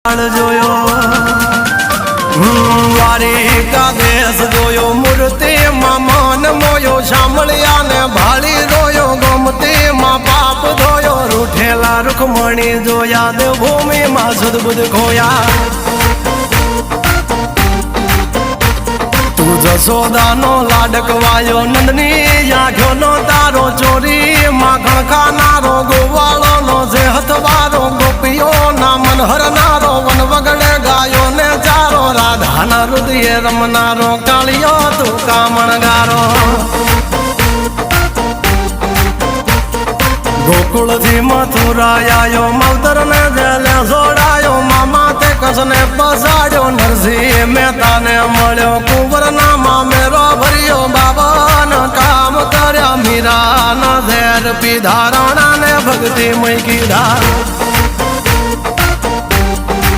જોયો દ્વારિકા દેશ જોયો મૂર્તિમાં મન મોયો સાંભળ્યા ને ભાળી જોયો ગમતીમાં પાપ ધોયો રૂઠેલા રૂખમણી જોયા દેવભૂમિમાં સદબુદ્ધ ખોયા તું જશોદાનો લાડકવાયો નંદની આંખ્યો નો તારો ચોરી માખણ ખાનારો ગોવાળોનો જે હથવારો ગોપીઓ ના મન હરનારો વન વગડે ગાયો ને ચારો રાધાના હૃદયે રમનારો કાળિયો તું કામણગારો ગોકુળથી મથુરા આયો માવતર ને જેલે જોડાયો મામા તે કસને પસાડ્યો નરસિંહ મહેતાને મળ્યો કુંવરના મામેરો ભર્યો બાબાના કામ કર્યા મીરાના ઝેર પીધા રાણાને ભક્તિ મય કીધા